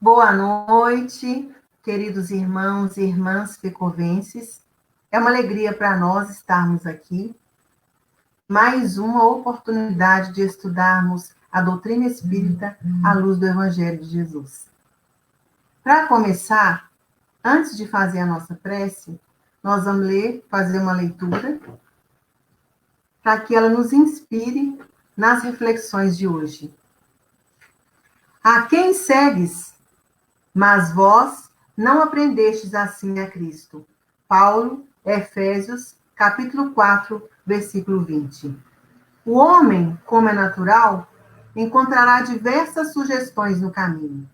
Boa noite, queridos irmãos e irmãs pecovenses. É uma alegria para nós estarmos aqui. Mais uma oportunidade de estudarmos a doutrina espírita à luz do Evangelho de Jesus. Para começar, antes de fazer a nossa prece, nós vamos fazer uma leitura para que ela nos inspire nas reflexões de hoje. A quem segues? Mas vós não aprendestes assim a Cristo. Paulo, Efésios, capítulo 4, versículo 20. O homem, como é natural, encontrará diversas sugestões no caminho.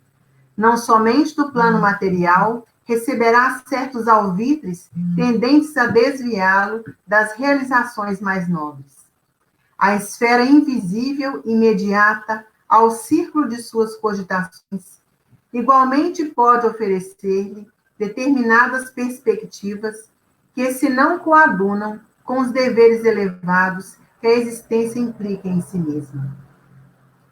Não somente do plano material, receberá certos alvitres tendentes a desviá-lo das realizações mais nobres. A esfera invisível, imediata, ao círculo de suas cogitações, igualmente pode oferecer-lhe determinadas perspectivas que se não coadunam com os deveres elevados que a existência implica em si mesma.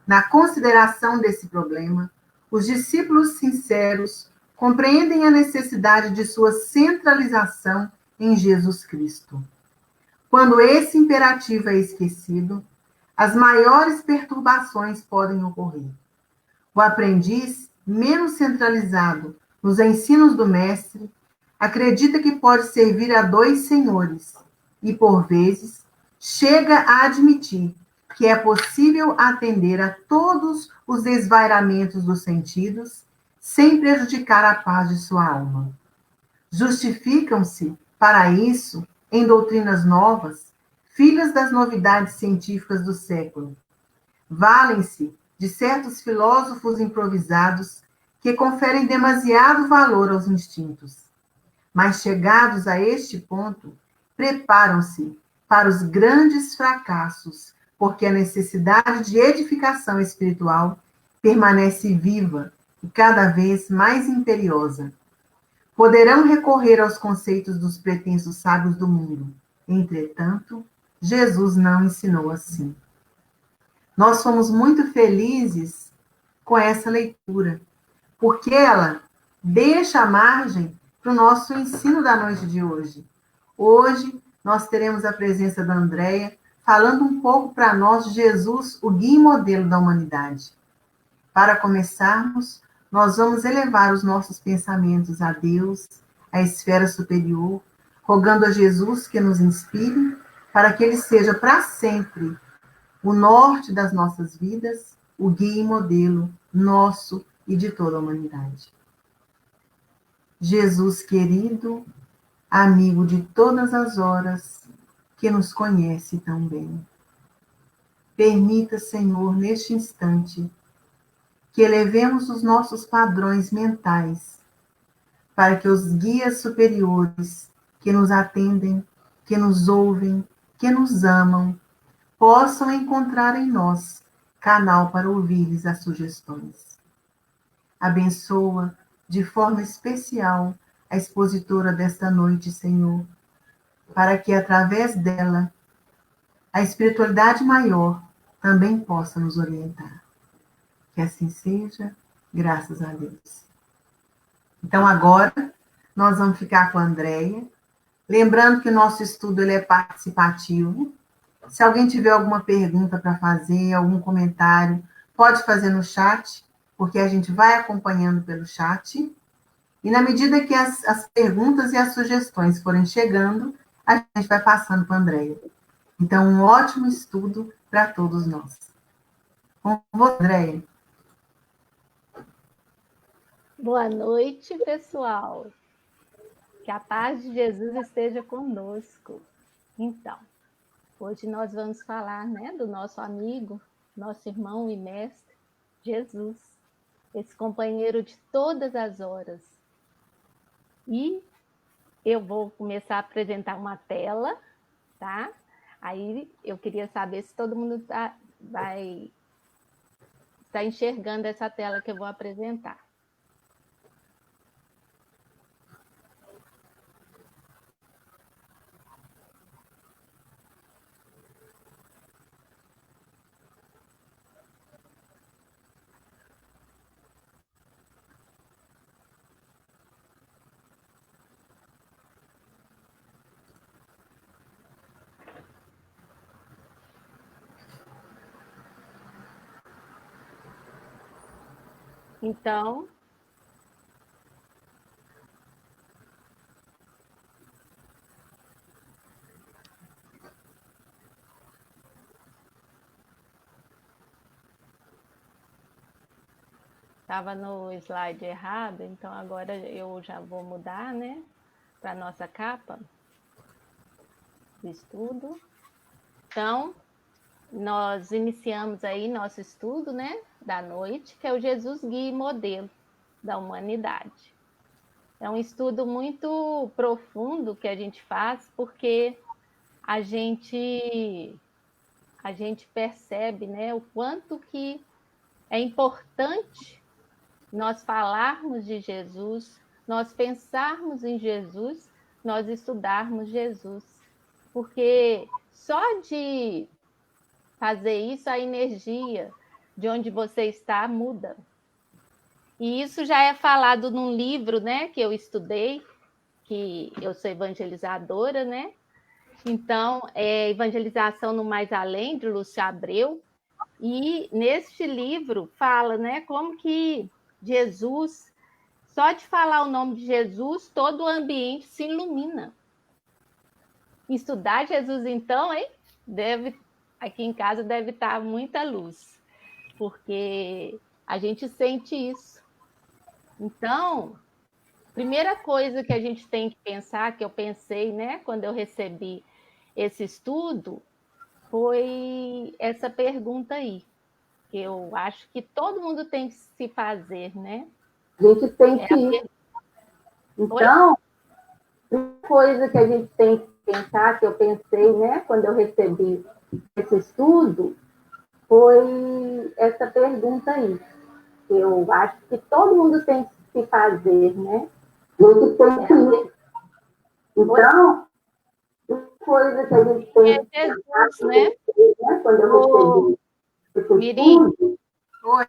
Na consideração desse problema, os discípulos sinceros compreendem a necessidade de sua centralização em Jesus Cristo. Quando esse imperativo é esquecido, as maiores perturbações podem ocorrer. O aprendiz, menos centralizado nos ensinos do mestre, acredita que pode servir a dois senhores e, por vezes, chega a admitir que é possível atender a todos os desvairamentos dos sentidos sem prejudicar a paz de sua alma. Justificam-se, para isso, em doutrinas novas, filhas das novidades científicas do século. Valem-se de certos filósofos improvisados que conferem demasiado valor aos instintos. Mas chegados a este ponto, preparam-se para os grandes fracassos, porque a necessidade de edificação espiritual permanece viva e cada vez mais imperiosa. Poderão recorrer aos conceitos dos pretensos sábios do mundo. Entretanto, Jesus não ensinou assim. Nós fomos muito felizes com essa leitura, porque ela deixa a margem para o nosso ensino da noite de hoje. Hoje, nós teremos a presença da Andréia, falando um pouco para nós de Jesus, o guia e modelo da humanidade. Para começarmos, nós vamos elevar os nossos pensamentos a Deus, à esfera superior, rogando a Jesus que nos inspire, para que Ele seja para sempre o norte das nossas vidas, o guia e modelo nosso e de toda a humanidade. Jesus querido, amigo de todas as horas, que nos conhece tão bem. Permita, Senhor, neste instante, que elevemos os nossos padrões mentais, para que os guias superiores que nos atendem, que nos ouvem, que nos amam, possam encontrar em nós canal para ouvir-lhes as sugestões. Abençoa de forma especial a expositora desta noite, Senhor, para que através dela a espiritualidade maior também possa nos orientar. Que assim seja, graças a Deus. Então agora nós vamos ficar com a Andréia, lembrando que o nosso estudo ele é participativo. Se alguém tiver alguma pergunta para fazer, algum comentário, pode fazer no chat, porque a gente vai acompanhando pelo chat. E na medida que as perguntas e as sugestões forem chegando, a gente vai passando para a Andréia. Então, um ótimo estudo para todos nós. Com você, Andréia. Boa noite, pessoal. Que a paz de Jesus esteja conosco. Então, hoje nós vamos falar, do nosso amigo, nosso irmão e mestre, Jesus, esse companheiro de todas as horas. E eu vou começar a apresentar uma tela, tá? Aí eu queria saber se todo mundo vai estar enxergando essa tela que eu vou apresentar. Então, estava no slide errado, então agora eu já vou mudar, né, para a nossa capa do estudo. Então, nós iniciamos aí nosso estudo, né, da noite, que é o Jesus Guia e Modelo da Humanidade. É um estudo muito profundo que a gente faz, porque a gente percebe, né, o quanto que é importante nós falarmos de Jesus, nós pensarmos em Jesus, nós estudarmos Jesus. Porque só de fazer isso, a energia de onde você está muda. E isso já é falado num livro, né, que eu estudei, que eu sou evangelizadora, né? Então, é Evangelização no Mais Além, de Lúcia Abreu. E neste livro fala, né, como que Jesus, só de falar o nome de Jesus, todo o ambiente se ilumina. Estudar Jesus, então, hein? Aqui em casa deve estar muita luz, porque a gente sente isso. Então, primeira coisa que a gente tem que pensar, que eu pensei, né, quando eu recebi esse estudo, foi essa pergunta aí, que eu acho que todo mundo tem que se fazer, né? A gente tem que. Então, a coisa que a gente tem que pensar, que eu pensei, né, quando eu recebi esse estudo, foi essa pergunta aí, que eu acho que todo mundo tem que se fazer, né? A gente tem que. Então, coisa que a gente tem que Jesus, né? quando eu recebi esse Mirim, estudo, Oi.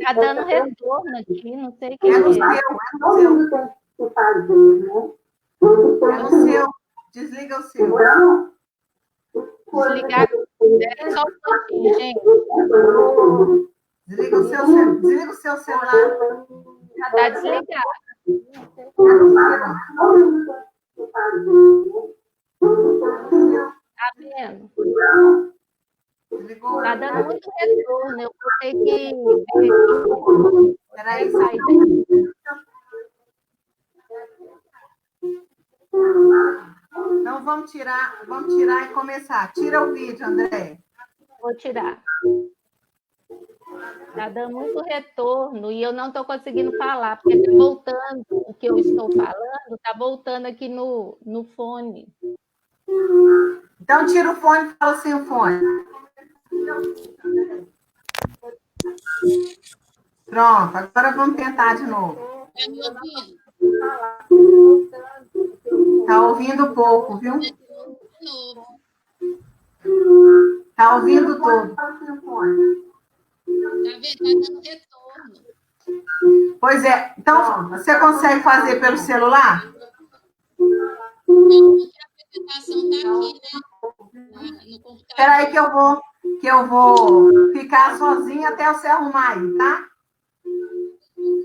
tá dando retorno aqui, não sei o que É no é. seu, todo mundo tem que se fazer, né? é no seu. Desliga o seu. Então, Desligar. Espera só um pouquinho, gente. Desliga o seu celular. Já tá desligado. Tá vendo? Desligou. Tá dando muito retorno. Eu vou ter que ver aqui. Peraí, Sair daí. Então vamos tirar e começar. Tira o vídeo, André. Vou tirar. Tá dando muito retorno e eu não estou conseguindo falar, porque está voltando o que eu estou falando, está voltando aqui no fone. Então tira o fone e fala sem o fone. Pronto, agora vamos tentar de novo. Tá me ouvindo? Tá ouvindo pouco, viu? De novo. Tá ouvindo tudo. Tá vendo? Tá dando retorno. Pois é. Então, você consegue fazer pelo celular? Não, porque a apresentação tá aqui, né? No computador. Espera aí que eu vou ficar sozinha até você arrumar aí, tá?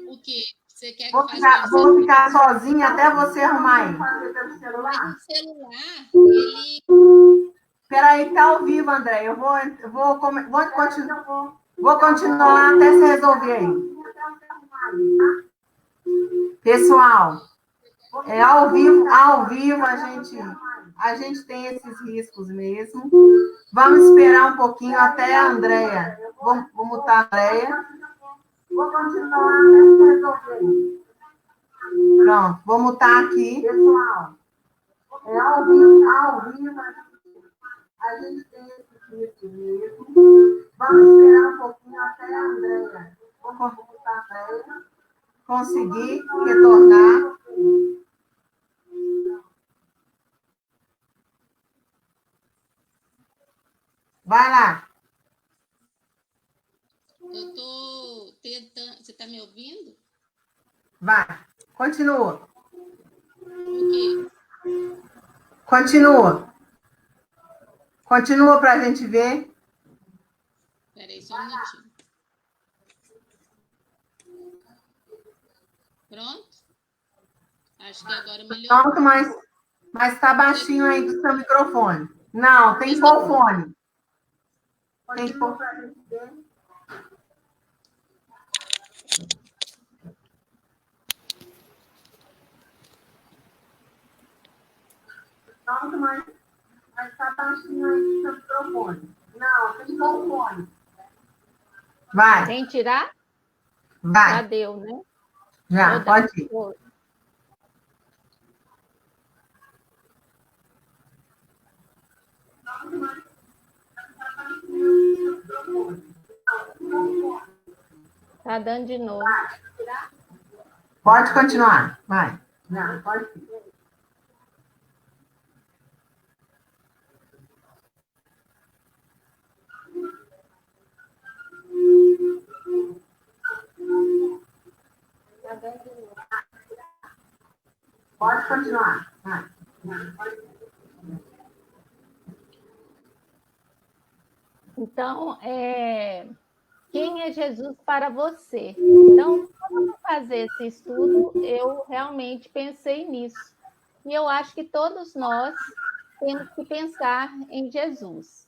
O quê? Você quer que Vou faça ficar sozinha até você arrumar aí. Mas o celular, ele... Espera aí, tá ao vivo, André. Eu vou continuar até você resolver aí. Pessoal, ao vivo a gente tem esses riscos mesmo. Vamos esperar um pouquinho até a Andréia. Vou mutar a Andréia. Vou continuar até você resolver. Pronto, vou mutar aqui. Pessoal, ao vivo a gente tem esses riscos mesmo. Vamos esperar um pouquinho até a Andréia. Vou mutar a Andréia. Conseguir retornar. Vai lá. Eu tô tentando... Você tá me ouvindo? Vai. Continua. O quê? Continua. Continua para a gente ver. Peraí, só um minutinho. Pronto? Acho que agora melhorou. Pronto, mas está baixinho aí do seu microfone. Não, tem que pôr o fone. Tem que pôr. Pronto, mas está baixinho aí do seu microfone. Não, tem que pôr o fone. Vai. Sem tirar? Vai. Já deu, né? Já, pode ir. Tá dando de novo. Pode continuar. Vai. Não, pode ir. Pode continuar. Vai. Então, quem é Jesus para você? Então, quando eu vou fazer esse estudo, eu realmente pensei nisso. E eu acho que todos nós temos que pensar em Jesus.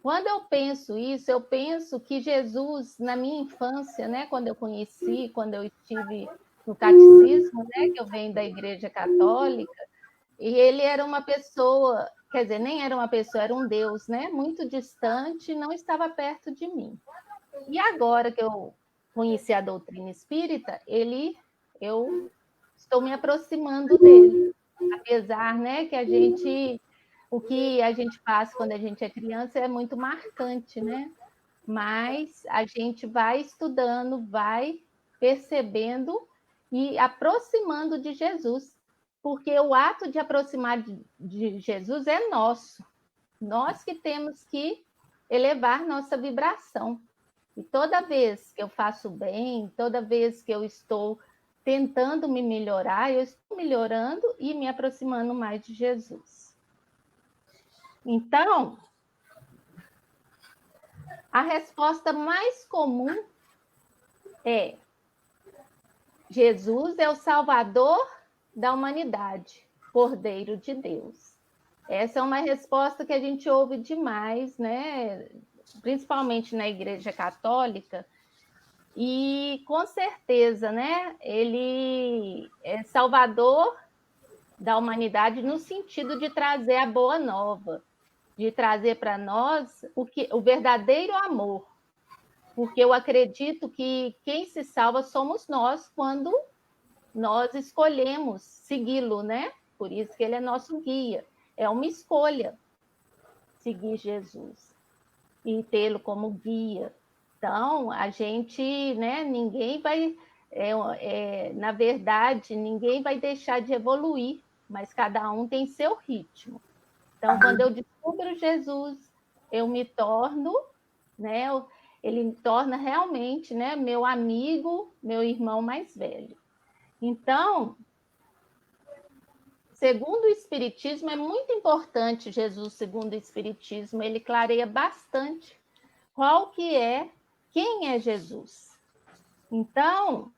Quando eu penso isso, eu penso que Jesus, na minha infância, né, quando eu conheci, quando eu estive no catecismo, né, que eu venho da Igreja Católica, e ele era uma pessoa, quer dizer, nem era uma pessoa, era um Deus, né, muito distante, não estava perto de mim. E agora que eu conheci a doutrina espírita, eu estou me aproximando dele, apesar, né, que o que a gente passa quando a gente é criança é muito marcante, né? Mas a gente vai estudando, vai percebendo e aproximando de Jesus, porque o ato de aproximar de Jesus é nosso. Nós que temos que elevar nossa vibração. E toda vez que eu faço bem, toda vez que eu estou tentando me melhorar, eu estou melhorando e me aproximando mais de Jesus. Então, a resposta mais comum é: Jesus é o Salvador da humanidade, Cordeiro de Deus. Essa é uma resposta que a gente ouve demais, né? Principalmente na Igreja Católica. E com certeza, né? Ele é Salvador da humanidade no sentido de trazer a boa nova, de trazer para nós o verdadeiro amor. Porque eu acredito que quem se salva somos nós quando nós escolhemos segui-lo, né? Por isso que ele é nosso guia. É uma escolha seguir Jesus e tê-lo como guia. Então, a gente, né? Ninguém vai, na verdade, ninguém vai deixar de evoluir, mas cada um tem seu ritmo. Então, quando eu descubro Jesus, eu me torno, né? Ele me torna realmente, né? Meu amigo, meu irmão mais velho. Então, segundo o Espiritismo, é muito importante, Jesus, segundo o Espiritismo, ele clareia bastante quem é Jesus. Então,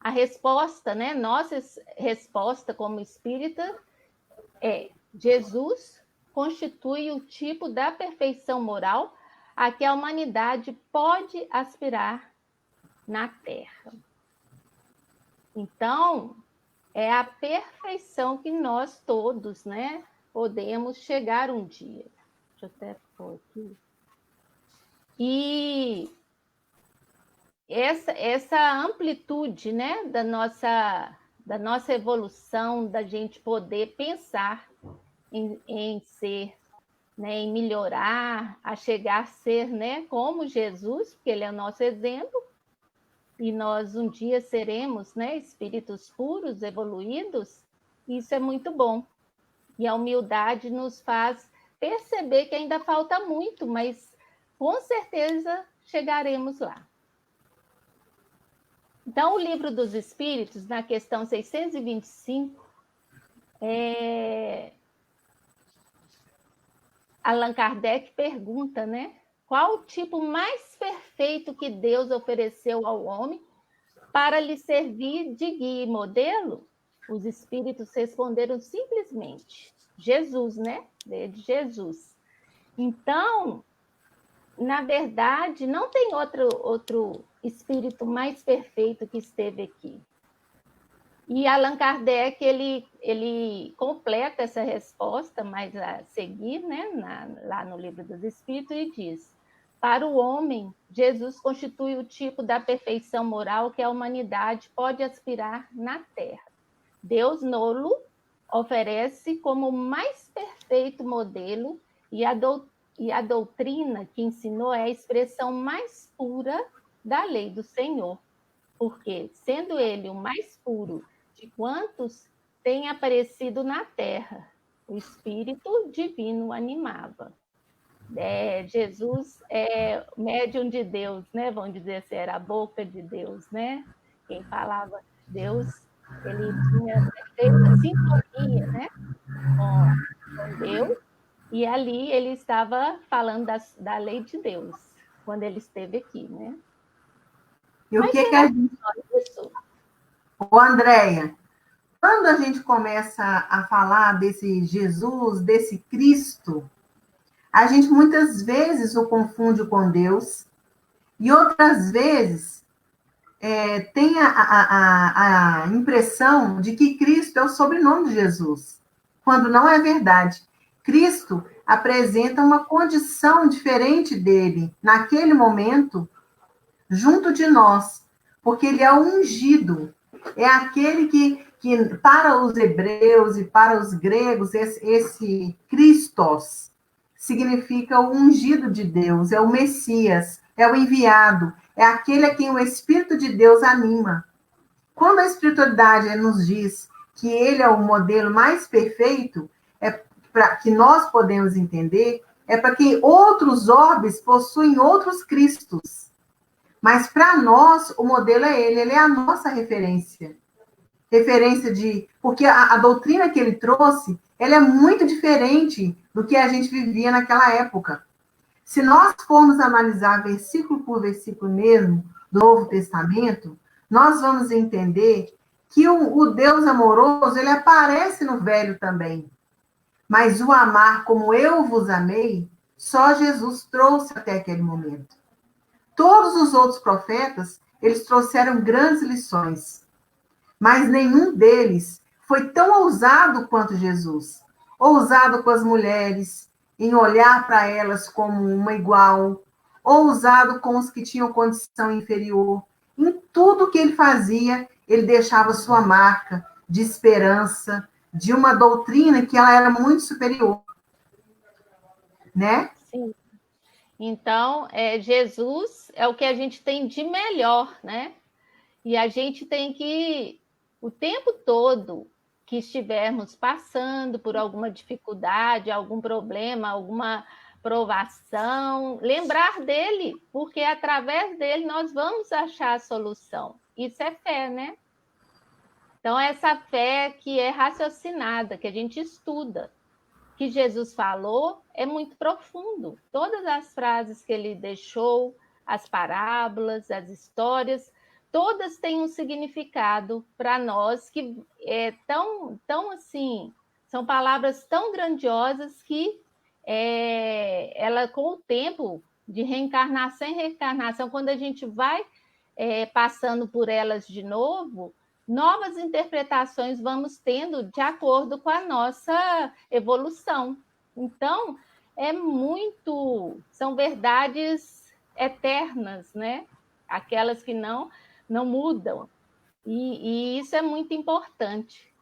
a resposta, né, nossa resposta como espírita é: Jesus constitui o tipo da perfeição moral a que a humanidade pode aspirar na Terra. Então, é a perfeição que nós todos, né, podemos chegar um dia. Deixa eu até pôr aqui. E essa amplitude, né, da nossa evolução, da gente poder pensar em ser, né, em melhorar, a chegar a ser, né, como Jesus, porque ele é o nosso exemplo, e nós um dia seremos, né, espíritos puros, evoluídos. Isso é muito bom. E a humildade nos faz perceber que ainda falta muito, mas com certeza chegaremos lá. Então, o Livro dos Espíritos, na questão 625, Allan Kardec pergunta, né? Qual o tipo mais perfeito que Deus ofereceu ao homem para lhe servir de guia e modelo, os espíritos responderam simplesmente: Jesus, né? De Jesus. Então, na verdade, não tem outro espírito mais perfeito que esteve aqui. E Allan Kardec, ele completa essa resposta, mais a seguir, né, lá no Livro dos Espíritos, e diz: para o homem, Jesus constitui o tipo da perfeição moral que a humanidade pode aspirar na Terra. Deus nolo oferece como o mais perfeito modelo, e a doutrina que ensinou é a expressão mais pura da lei do Senhor, porque, sendo ele o mais puro de quantos têm aparecido na terra, o Espírito Divino o animava. Jesus é médium de Deus, né? Vamos dizer assim, era a boca de Deus, né? Quem falava Deus, ele tinha perfeita sintonia, né? Com Deus, e ali ele estava falando da lei de Deus, quando ele esteve aqui, né? E o que a gente... Ô, Andréia, quando a gente começa a falar desse Jesus, desse Cristo, a gente muitas vezes o confunde com Deus, e outras vezes tem a impressão de que Cristo é o sobrenome de Jesus, quando não é verdade. Cristo apresenta uma condição diferente dele, naquele momento, junto de nós, porque ele é o ungido, é aquele que para os hebreus e para os gregos, esse Christos significa o ungido de Deus, é o Messias, é o enviado, é aquele a quem o Espírito de Deus anima. Quando a espiritualidade nos diz que ele é o modelo mais perfeito, para que nós podemos entender, é para que outros orbes possuem outros Cristos. Mas para nós, o modelo é ele é a nossa referência. Porque a doutrina que ele trouxe, ela é muito diferente do que a gente vivia naquela época. Se nós formos analisar versículo por versículo mesmo do Novo Testamento, nós vamos entender que o Deus amoroso, ele aparece no Velho também. Mas o amar como eu vos amei, só Jesus trouxe até aquele momento. Todos os outros profetas, eles trouxeram grandes lições, mas nenhum deles foi tão ousado quanto Jesus. Ousado com as mulheres, em olhar para elas como uma igual, ousado com os que tinham condição inferior. Em tudo que ele fazia, ele deixava sua marca de esperança, de uma doutrina que ela era muito superior. Né? Sim. Então, Jesus é o que a gente tem de melhor, né? E a gente tem que, o tempo todo que estivermos passando por alguma dificuldade, algum problema, alguma provação, lembrar dele, porque através dele nós vamos achar a solução. Isso é fé, né? Então, essa fé que é raciocinada, que a gente estuda, que Jesus falou, é muito profundo. Todas as frases que ele deixou, as parábolas, as histórias, todas têm um significado para nós que é tão assim, são palavras tão grandiosas que ela, com o tempo de reencarnação em reencarnação, quando a gente vai passando por elas de novo, novas interpretações vamos tendo de acordo com a nossa evolução. Então, são verdades eternas, né? Aquelas que não mudam. E isso é muito importante.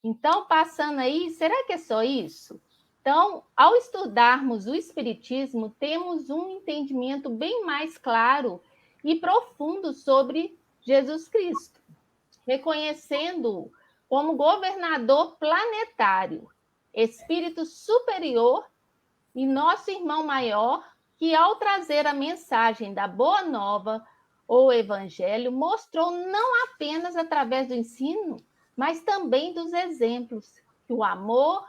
Então, passando aí, será que é só isso? Então, ao estudarmos o Espiritismo, temos um entendimento bem mais claro e profundo sobre Jesus Cristo, reconhecendo-o como governador planetário, espírito superior e nosso irmão maior, que ao trazer a mensagem da Boa Nova ou Evangelho, mostrou não apenas através do ensino, mas também dos exemplos, que o amor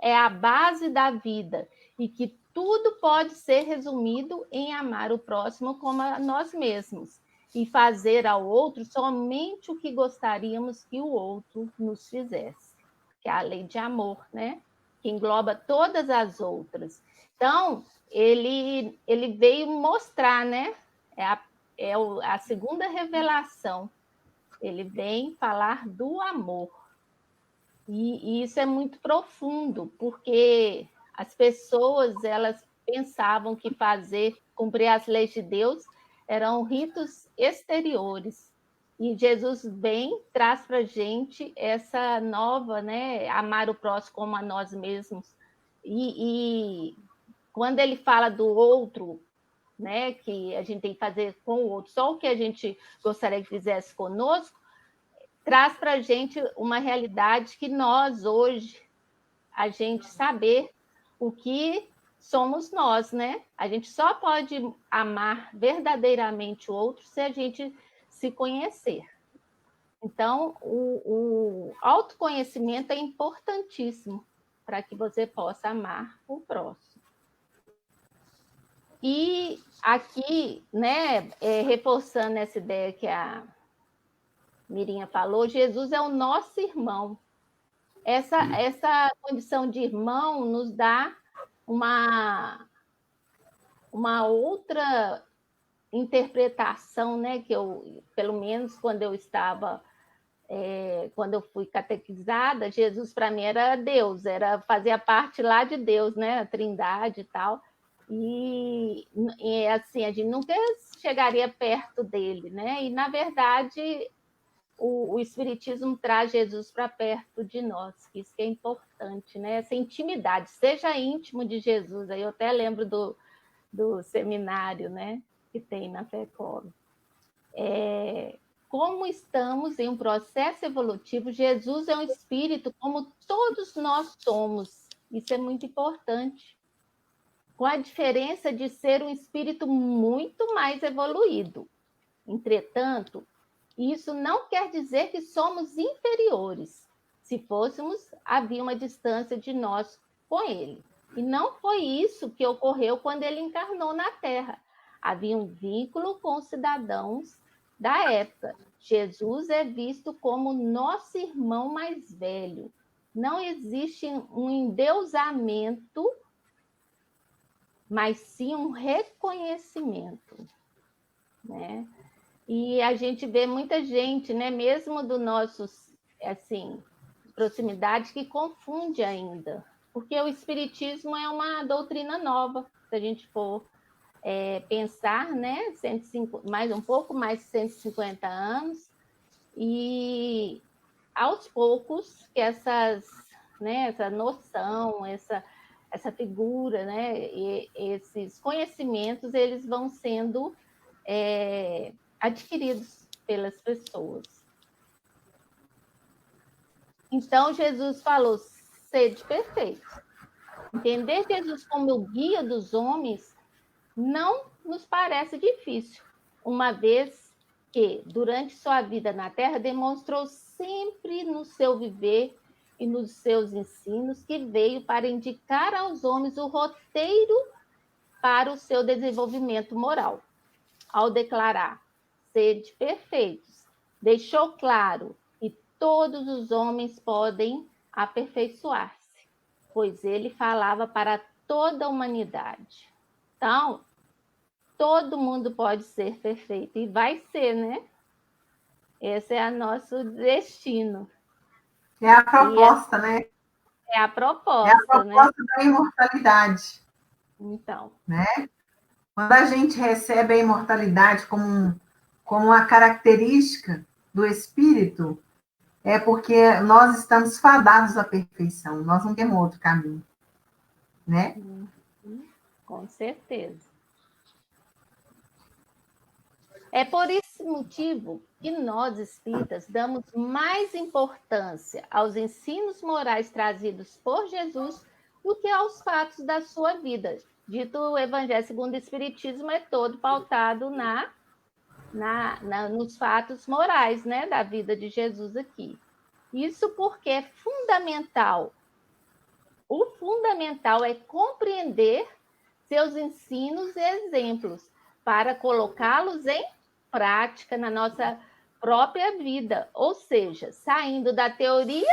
é a base da vida e que tudo pode ser resumido em amar o próximo como a nós mesmos. e fazer ao outro somente o que gostaríamos que o outro nos fizesse, que é a lei de amor, né? Que engloba todas as outras. Então, ele veio mostrar, né? A segunda revelação. Ele vem falar do amor. E isso é muito profundo, porque as pessoas, elas pensavam que cumprir as leis de Deus eram ritos exteriores. E Jesus vem, traz para a gente essa nova, né? Amar o próximo como a nós mesmos. E quando ele fala do outro, né? Que a gente tem que fazer com o outro, só o que a gente gostaria que fizesse conosco, traz para a gente uma realidade que nós, hoje, a gente saber o que somos nós, né? A gente só pode amar verdadeiramente o outro se a gente se conhecer. Então, o autoconhecimento é importantíssimo para que você possa amar o próximo. E aqui, né, reforçando essa ideia que a Mirinha falou, Jesus é o nosso irmão. Essa condição de irmão nos dá uma outra interpretação, né? Que eu, pelo menos quando eu estava, quando eu fui catequizada, Jesus para mim era Deus, fazia parte lá de Deus, né? A Trindade e tal. E assim, a gente nunca chegaria perto dele, né? E na verdade o Espiritismo traz Jesus para perto de nós, que isso que é importante, né? Essa intimidade, seja íntimo de Jesus. Aí eu até lembro do seminário, né? Que tem na FECOB. Como estamos em um processo evolutivo, Jesus é um espírito como todos nós somos. Isso é muito importante. Com a diferença de ser um espírito muito mais evoluído. Entretanto, isso não quer dizer que somos inferiores. Se fôssemos, havia uma distância de nós com ele. E não foi isso que ocorreu quando ele encarnou na Terra. Havia um vínculo com os cidadãos da época. Jesus é visto como nosso irmão mais velho. Não existe um endeusamento, mas sim um reconhecimento, né? E a gente vê muita gente, né, mesmo do nosso, assim, proximidade, que confunde ainda, porque o Espiritismo é uma doutrina nova, se a gente for pensar, né, 105, um pouco mais de 150 anos, e aos poucos que essa noção, essa figura, né, e esses conhecimentos, eles vão sendo adquiridos pelas pessoas. Então, Jesus falou, sede perfeito. Entender Jesus como o guia dos homens não nos parece difícil, uma vez que, durante sua vida na Terra, demonstrou sempre no seu viver e nos seus ensinos que veio para indicar aos homens o roteiro para o seu desenvolvimento moral. Ao declarar, sede perfeitos, deixou claro que todos os homens podem aperfeiçoar-se, pois ele falava para toda a humanidade. Então, todo mundo pode ser perfeito, e vai ser, né? Esse é o nosso destino. É a proposta, né? É a proposta, é a proposta, né? Da imortalidade. Então. Né? Quando a gente recebe a imortalidade como uma característica do espírito, é porque nós estamos fadados à perfeição, nós não temos outro caminho, né? Com certeza. É por esse motivo que nós, espíritas, damos mais importância aos ensinos morais trazidos por Jesus do que aos fatos da sua vida. Dito o Evangelho segundo o Espiritismo é todo pautado nos fatos morais, né, da vida de Jesus aqui. Isso porque é fundamental. O fundamental é compreender seus ensinos e exemplos para colocá-los em prática na nossa própria vida, ou seja, saindo da teoria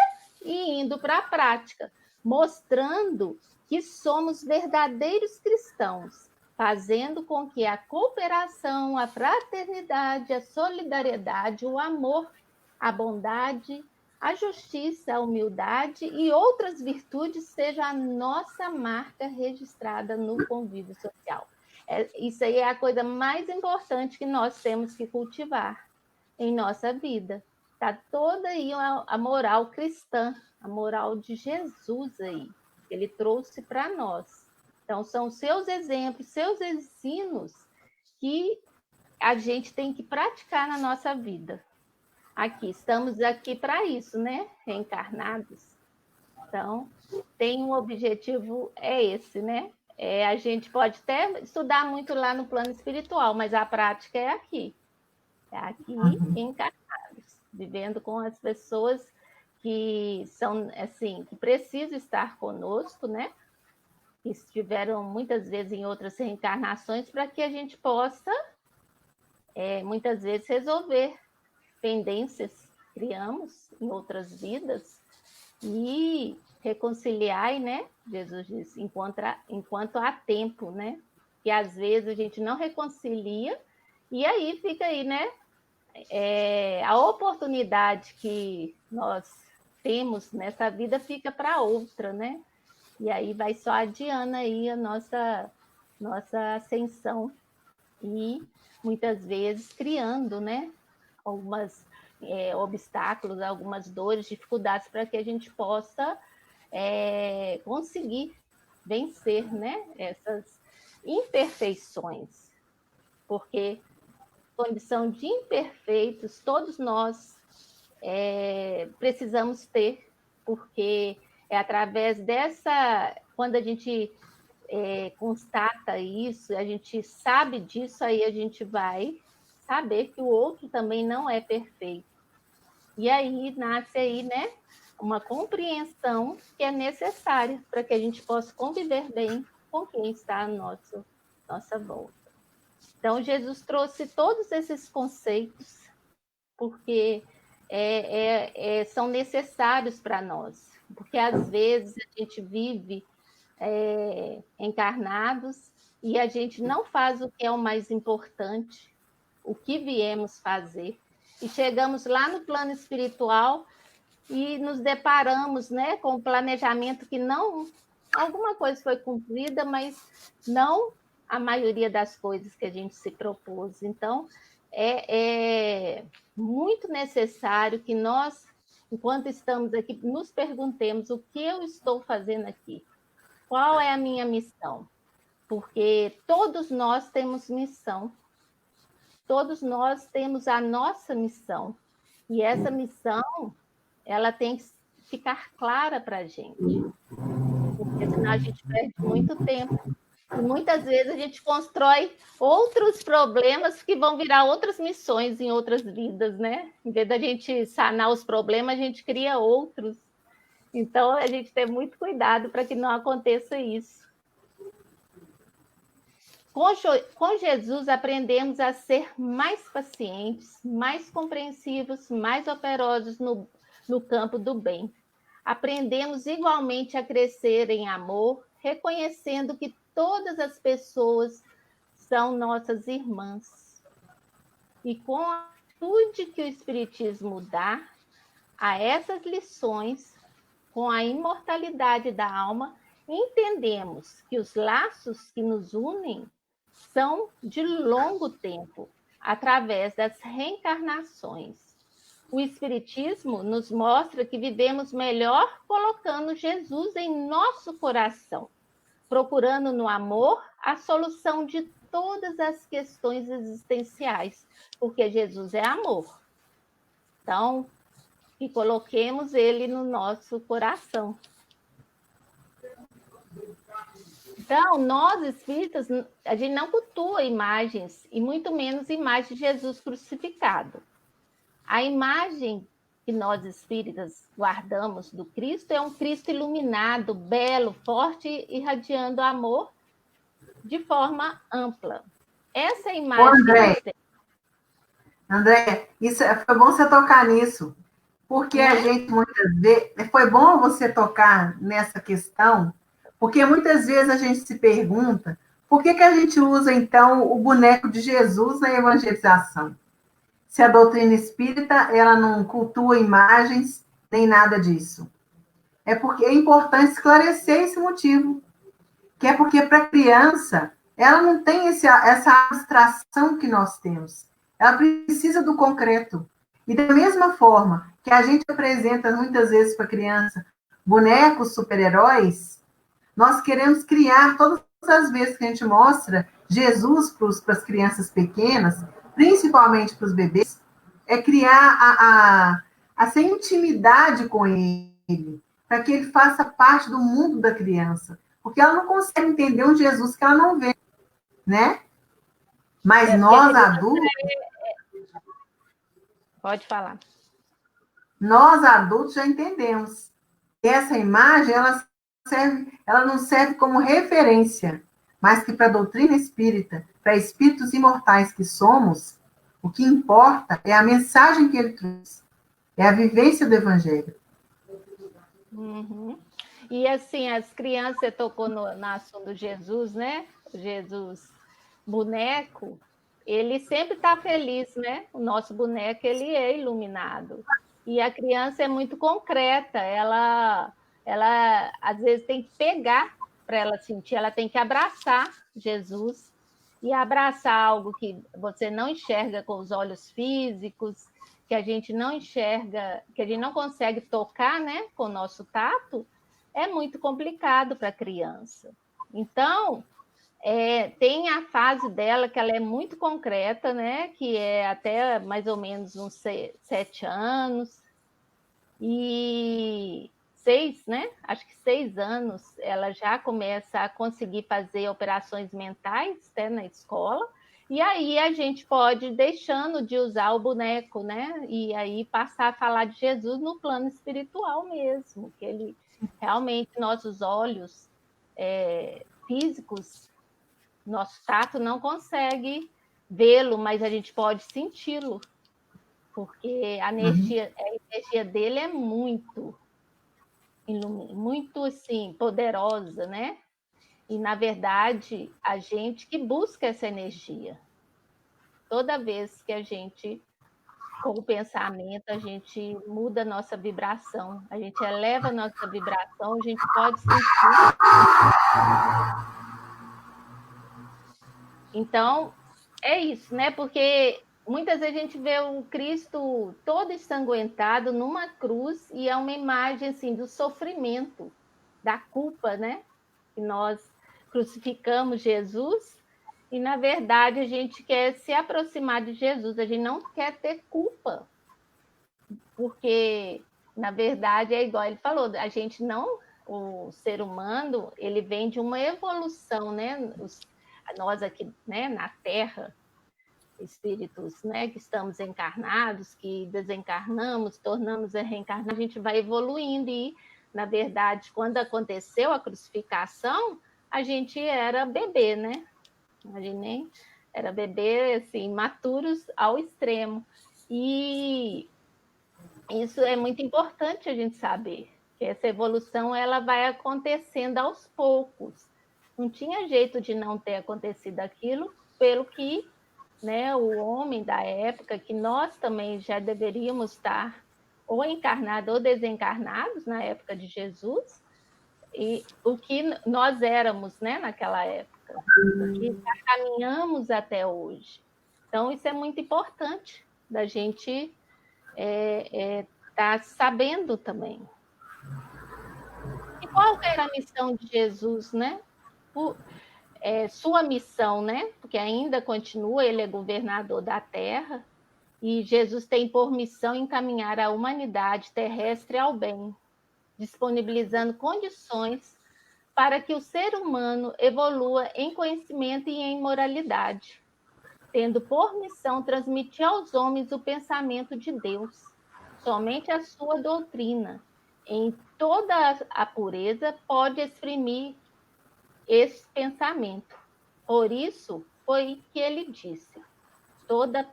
e indo para a prática, mostrando que somos verdadeiros cristãos, fazendo com que a cooperação, a fraternidade, a solidariedade, o amor, a bondade, a justiça, a humildade e outras virtudes sejam a nossa marca registrada no convívio social. Isso aí é a coisa mais importante que nós temos que cultivar em nossa vida. Está toda aí a moral cristã, a moral de Jesus aí, que ele trouxe para nós. Então, são seus exemplos, seus ensinos que a gente tem que praticar na nossa vida. Estamos aqui para isso, né? Reencarnados. Então, tem um objetivo, é esse, né? A gente pode até estudar muito lá no plano espiritual, mas a prática é aqui. É aqui, encarnados, vivendo com as pessoas que são, assim, que precisam estar conosco, né? Que estiveram muitas vezes em outras reencarnações, para que a gente possa, muitas vezes, resolver pendências que criamos em outras vidas e reconciliar, né? Jesus diz, enquanto há tempo, né? Que às vezes a gente não reconcilia e aí fica aí, né? A oportunidade que nós temos nessa vida fica para outra, né? E aí vai só adiando aí a nossa ascensão e muitas vezes criando, né? Algumas obstáculos, algumas dores, dificuldades para que a gente possa conseguir vencer, né? Essas imperfeições, porque condição de imperfeitos todos nós precisamos ter, porque é através dessa, quando a gente constata isso, a gente sabe disso, aí a gente vai saber que o outro também não é perfeito. E aí nasce aí, né, uma compreensão que é necessária para que a gente possa conviver bem com quem está à nossa volta. Então, Jesus trouxe todos esses conceitos porque são necessários para nós, porque às vezes a gente vive encarnados e a gente não faz o que é o mais importante, o que viemos fazer, e chegamos lá no plano espiritual e nos deparamos, né, com um planejamento que não, alguma coisa foi cumprida, mas não a maioria das coisas que a gente se propôs. Então, é muito necessário que nós, enquanto estamos aqui, nos perguntemos o que eu estou fazendo aqui, qual é a minha missão, porque todos nós temos missão, todos nós temos a nossa missão, e essa missão, ela tem que ficar clara para a gente, porque senão a gente perde muito tempo. E muitas vezes a gente constrói outros problemas que vão virar outras missões em outras vidas, né? Em vez da gente sanar os problemas, a gente cria outros. Então, a gente tem muito cuidado para que não aconteça isso. Com Jesus, aprendemos a ser mais pacientes, mais compreensivos, mais operosos no campo do bem. Aprendemos igualmente a crescer em amor, reconhecendo que todas as pessoas são nossas irmãs. E com a atitude que o Espiritismo dá a essas lições, com a imortalidade da alma, entendemos que os laços que nos unem são de longo tempo, através das reencarnações. O Espiritismo nos mostra que vivemos melhor colocando Jesus em nosso coração, procurando no amor a solução de todas as questões existenciais, porque Jesus é amor. Então, que coloquemos ele no nosso coração. Então, nós espíritas, a gente não cultua imagens, e muito menos imagem de Jesus crucificado. A imagem que nós espíritas guardamos do Cristo é um Cristo iluminado, belo, forte, irradiando amor de forma ampla. Essa imagem que nós temos. André, foi bom você tocar nisso, porque a gente muitas vezes, foi bom você tocar nessa questão, porque muitas vezes a gente se pergunta por que a gente usa, então, o boneco de Jesus na evangelização? Se a doutrina espírita, ela não cultua imagens, nem nada disso. É porque é importante esclarecer esse motivo, que é porque para a criança, ela não tem essa abstração que nós temos. Ela precisa do concreto. E da mesma forma que a gente apresenta muitas vezes para a criança bonecos super-heróis, nós queremos criar, todas as vezes que a gente mostra Jesus para as crianças pequenas, principalmente para os bebês, é criar essa intimidade com ele, para que ele faça parte do mundo da criança. Porque ela não consegue entender um Jesus que ela não vê, né? Mas nós, adultos... Pode falar. Nós, adultos, já entendemos. Essa imagem, ela não serve como referência, mas que para a doutrina espírita, para espíritos imortais que somos, o que importa é a mensagem que ele trouxe, é a vivência do Evangelho. Uhum. E assim, as crianças, você tocou no assunto do Jesus, né? Jesus boneco, ele sempre está feliz, né? O nosso boneco, ele é iluminado. E a criança é muito concreta, ela às vezes tem que pegar para ela sentir, ela tem que abraçar Jesus e abraçar algo que você não enxerga com os olhos físicos, que a gente não enxerga, que a gente não consegue tocar, né, com o nosso tato, é muito complicado para a criança. Então, tem a fase dela que ela é muito concreta, né, que é até mais ou menos uns 7 anos, e 6, né? Acho que 6 anos ela já começa a conseguir fazer operações mentais, né, na escola, e aí a gente pode ir deixando de usar o boneco, né? E aí passar a falar de Jesus no plano espiritual mesmo, que ele realmente, nossos olhos físicos, nosso tato não consegue vê-lo, mas a gente pode senti-lo, porque a energia dele é muito assim, poderosa, né? E, na verdade, a gente que busca essa energia. Toda vez que a gente, com o pensamento, a gente muda a nossa vibração, a gente eleva a nossa vibração, a gente pode sentir. Então, é isso, né? Porque muitas vezes a gente vê o Cristo todo ensanguentado numa cruz e é uma imagem assim do sofrimento, da culpa, né? Que nós crucificamos Jesus e na verdade a gente quer se aproximar de Jesus, a gente não quer ter culpa, porque na verdade é igual ele falou, a gente não, o ser humano, ele vem de uma evolução, né? Nós aqui, né, na Terra, espíritos, né, que estamos encarnados, que desencarnamos, tornamos a reencarnar, a gente vai evoluindo e, na verdade, quando aconteceu a crucificação, a gente era bebê, né? A gente nem era bebê, assim, maturos ao extremo. E isso é muito importante a gente saber, que essa evolução ela vai acontecendo aos poucos. Não tinha jeito de não ter acontecido aquilo, pelo que, né, o homem da época, que nós também já deveríamos estar ou encarnados ou desencarnados na época de Jesus, e o que nós éramos, né, naquela época, o que caminhamos até hoje. Então, isso é muito importante da gente tá sabendo também. E qual era a missão de Jesus, né? Sua missão, né? Porque ainda continua, ele é governador da Terra, e Jesus tem por missão encaminhar a humanidade terrestre ao bem, disponibilizando condições para que o ser humano evolua em conhecimento e em moralidade, tendo por missão transmitir aos homens o pensamento de Deus. Somente a sua doutrina, em toda a pureza, pode exprimir esse pensamento. Por isso foi que ele disse: toda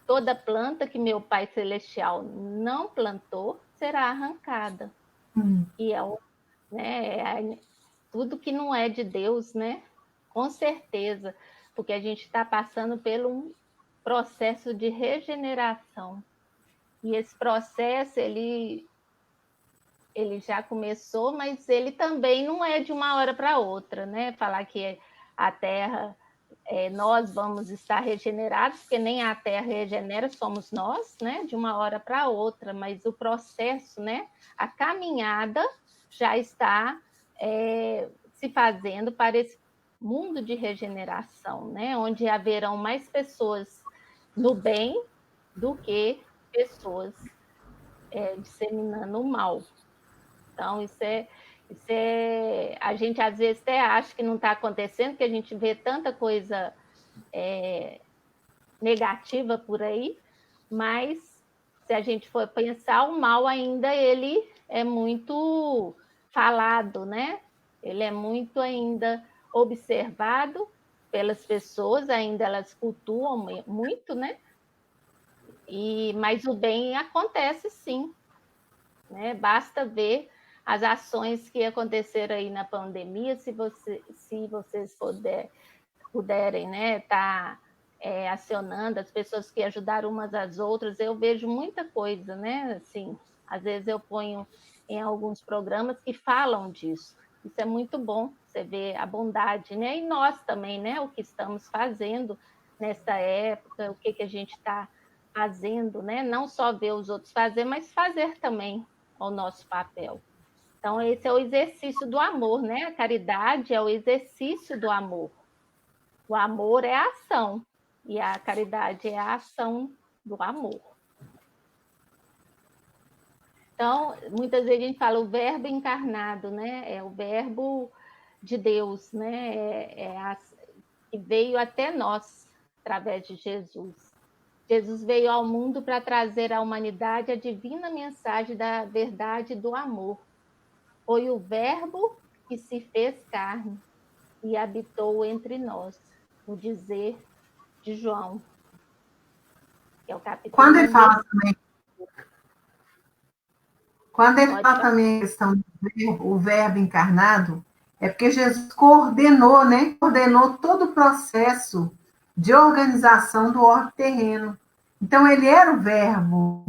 toda planta que meu Pai Celestial não plantou será arrancada. E tudo que não é de Deus, né? Com certeza, porque a gente está passando por um processo de regeneração. E esse processo, ele já começou, mas ele também não é de uma hora para outra, né? Falar que a Terra, nós vamos estar regenerados, porque nem a Terra regenera, somos nós, né? De uma hora para outra, mas o processo, né? A caminhada já está se fazendo para esse mundo de regeneração, né? Onde haverão mais pessoas no bem do que pessoas disseminando o mal. Então, isso é. A gente às vezes até acha que não está acontecendo, porque a gente vê tanta coisa negativa por aí, mas se a gente for pensar, o mal ainda ele é muito falado, né? Ele é muito ainda observado pelas pessoas, ainda elas cultuam muito, né? Mas o bem acontece sim, né? Basta ver as ações que aconteceram aí na pandemia, se vocês puderem, né, tá acionando as pessoas que ajudaram umas às outras, eu vejo muita coisa, né? Assim, às vezes eu ponho em alguns programas que falam disso. Isso é muito bom, você vê a bondade, né? E nós também, né? O que estamos fazendo nessa época, o que a gente está fazendo, né? Não só ver os outros fazer, mas fazer também o nosso papel. Então, esse é o exercício do amor, né? A caridade é o exercício do amor. O amor é a ação, e a caridade é a ação do amor. Então, muitas vezes a gente fala o verbo encarnado, né? É o verbo de Deus, né? Que veio até nós através de Jesus. Jesus veio ao mundo para trazer à humanidade a divina mensagem da verdade e do amor. Foi o verbo que se fez carne e habitou entre nós, o dizer de João, que é o capítulo. Quando ele fala também a questão do verbo encarnado, é porque Jesus coordenou, né? Coordenou todo o processo de organização do orbe terreno. Então, ele era o verbo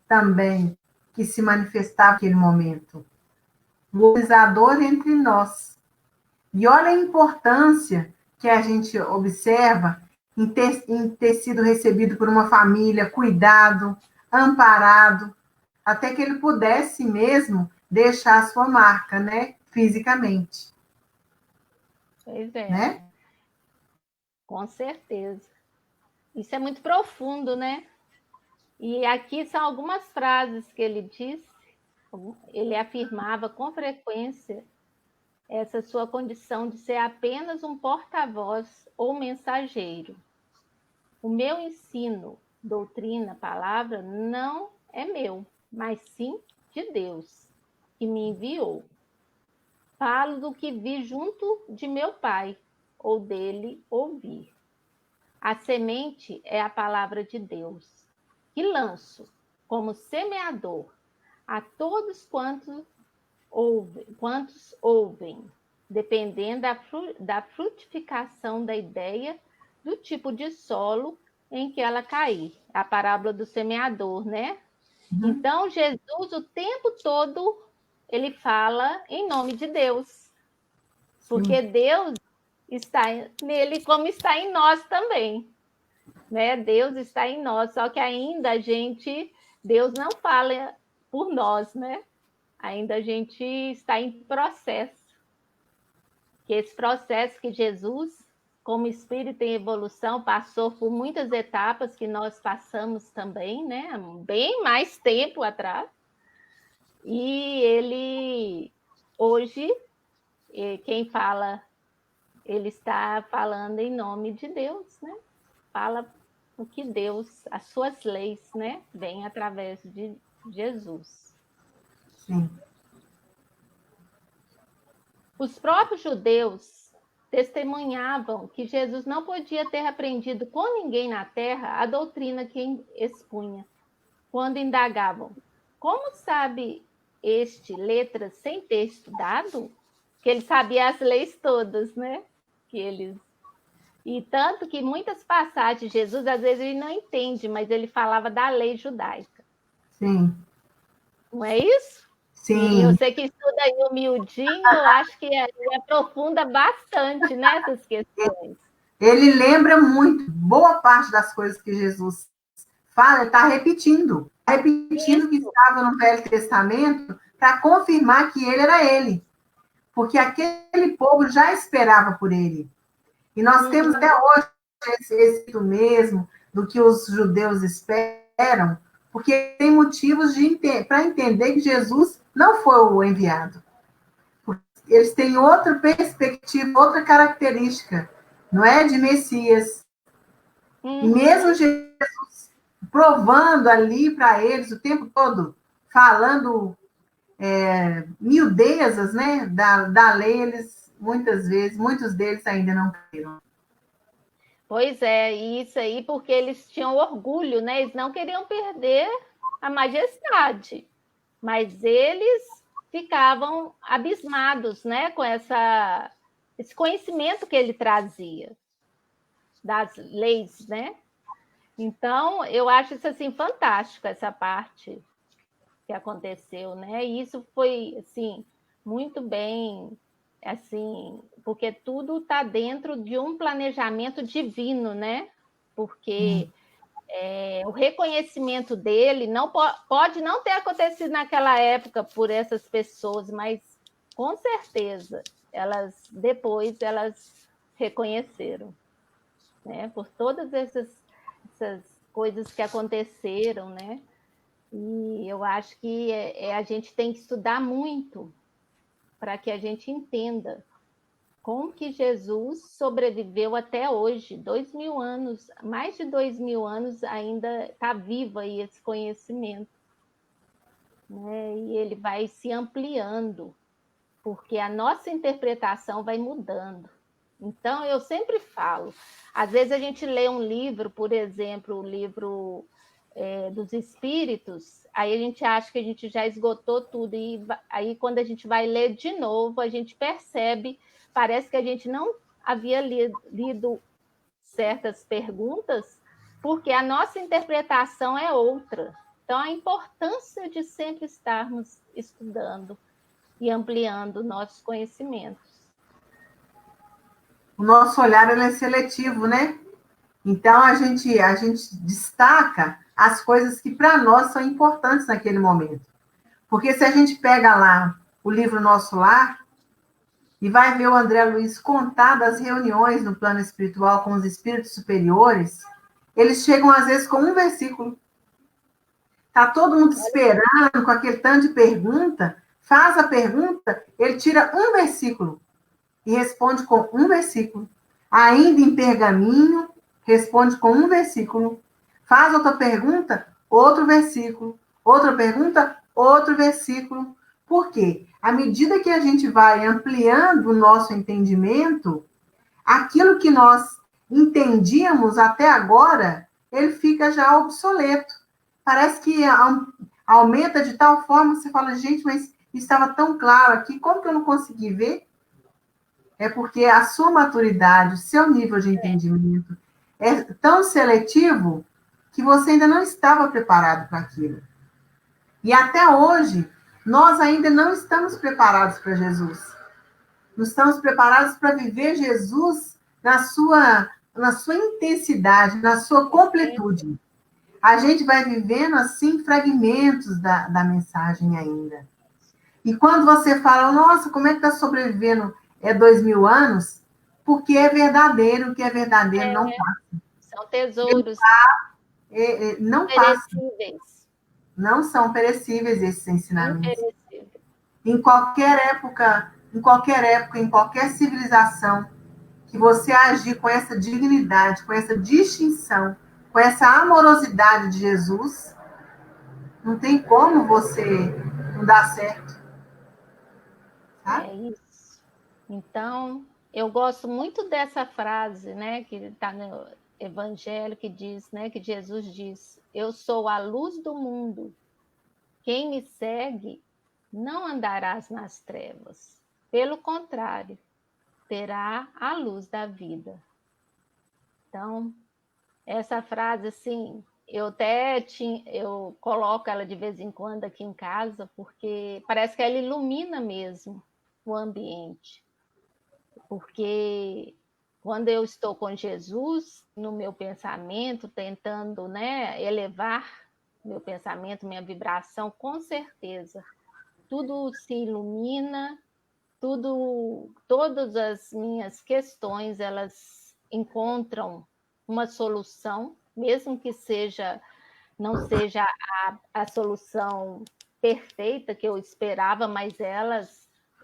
também que se manifestava naquele momento. O organizador entre nós. E olha a importância que a gente observa em ter sido recebido por uma família, cuidado, amparado, até que ele pudesse mesmo deixar a sua marca, né, fisicamente. Pois é, né? Com certeza. Isso é muito profundo, né? E aqui são algumas frases que ele disse. Ele afirmava com frequência essa sua condição de ser apenas um porta-voz ou mensageiro. O meu ensino, doutrina, palavra, não é meu, mas sim de Deus, que me enviou. Falo do que vi junto de meu Pai, ou dele ouvir. A semente é a palavra de Deus, que lanço como semeador a todos quantos ouvem, dependendo da frutificação da ideia, do tipo de solo em que ela cair. A parábola do semeador, né? Uhum. Então, Jesus, o tempo todo, ele fala em nome de Deus. Porque Deus está nele como está em nós também. Né? Deus está em nós, só que ainda Deus não fala por nós, né? Ainda a gente está em processo. Que esse processo que Jesus, como espírito em evolução, passou por muitas etapas que nós passamos também, né? Bem mais tempo atrás. E ele, hoje, quem fala, ele está falando em nome de Deus, né? Fala o que Deus, as suas leis, né? Vêm através de Jesus. Sim. Os próprios judeus testemunhavam que Jesus não podia ter aprendido com ninguém na terra a doutrina que expunha. Quando indagavam, como sabe este letras sem ter estudado? Que ele sabia as leis todas, né? E tanto que muitas passagens de Jesus, às vezes, ele não entende, mas ele falava da lei judaica. Sim. Não é isso? Sim. E eu sei que estuda aí o miudinho, eu acho que ele aprofunda bastante nessas questões. Ele lembra muito, boa parte das coisas que Jesus fala, está repetindo. Repetindo o que estava no Velho Testamento para confirmar que ele era ele. Porque aquele povo já esperava por ele. E nós temos até hoje esse mesmo do que os judeus esperam, porque tem motivos para entender que Jesus não foi o enviado. Eles têm outra perspectiva, outra característica, não é de Messias. E mesmo Jesus provando ali para eles o tempo todo, falando miudezas, né, da lei, eles muitos deles ainda não creram. Pois é, e isso aí porque eles tinham orgulho, né? Eles não queriam perder a majestade, mas eles ficavam abismados, né, com esse conhecimento que ele trazia das leis, né? Então, eu acho isso assim fantástico, essa parte que aconteceu, né? E isso foi assim muito bem, assim, porque tudo está dentro de um planejamento divino, né? Porque o reconhecimento dele não pode não ter acontecido naquela época por essas pessoas, mas com certeza depois elas reconheceram, né? Por todas essas coisas que aconteceram, né? E eu acho que a gente tem que estudar muito para que a gente entenda como que Jesus sobreviveu até hoje, 2000 anos, mais de 2000 anos ainda está vivo aí esse conhecimento, né? E ele vai se ampliando, porque a nossa interpretação vai mudando. Então, eu sempre falo, às vezes a gente lê um livro, por exemplo, o livro dos Espíritos, aí a gente acha que a gente já esgotou tudo, e aí quando a gente vai ler de novo, a gente percebe, parece que a gente não havia lido certas perguntas, porque a nossa interpretação é outra. Então, a importância de sempre estarmos estudando e ampliando nossos conhecimentos. O nosso olhar ele é seletivo, né? Então, a gente destaca as coisas que para nós são importantes naquele momento. Porque se a gente pega lá o livro Nosso Lar e vai ver o André Luiz contar das reuniões no plano espiritual com os espíritos superiores, eles chegam às vezes com um versículo. Tá todo mundo esperando com aquele tanto de pergunta, faz a pergunta, ele tira um versículo e responde com um versículo. Ainda em pergaminho, responde com um versículo. Faz outra pergunta, outro versículo. Outra pergunta, outro versículo. Por quê? À medida que a gente vai ampliando o nosso entendimento, aquilo que nós entendíamos até agora, ele fica já obsoleto. Parece que aumenta de tal forma que você fala, gente, mas estava tão claro aqui, como que eu não consegui ver? É porque a sua maturidade, o seu nível de entendimento é tão seletivo que você ainda não estava preparado para aquilo. E até hoje, nós ainda não estamos preparados para Jesus. Não estamos preparados para viver Jesus na sua intensidade, na sua completude. A gente vai vivendo, assim, fragmentos da mensagem ainda. E quando você fala, nossa, como é que está sobrevivendo 2000 anos? Porque é verdadeiro, o que é verdadeiro não passa. São tesouros não perecíveis. Passa. Não são perecíveis esses ensinamentos. Em qualquer época, em qualquer civilização, que você agir com essa dignidade, com essa distinção, com essa amorosidade de Jesus, não tem como você não dar certo. Tá? É isso. Então, eu gosto muito dessa frase, né, que está no Evangelho, que diz, né, que Jesus diz: eu sou a luz do mundo. Quem me segue não andarás nas trevas. Pelo contrário, terá a luz da vida. Então, essa frase, assim, eu coloco ela de vez em quando aqui em casa, porque parece que ela ilumina mesmo o ambiente. Porque quando eu estou com Jesus no meu pensamento, tentando, né, elevar meu pensamento, minha vibração, com certeza, tudo se ilumina, todas as minhas questões, elas encontram uma solução, mesmo que não seja a solução perfeita que eu esperava, mas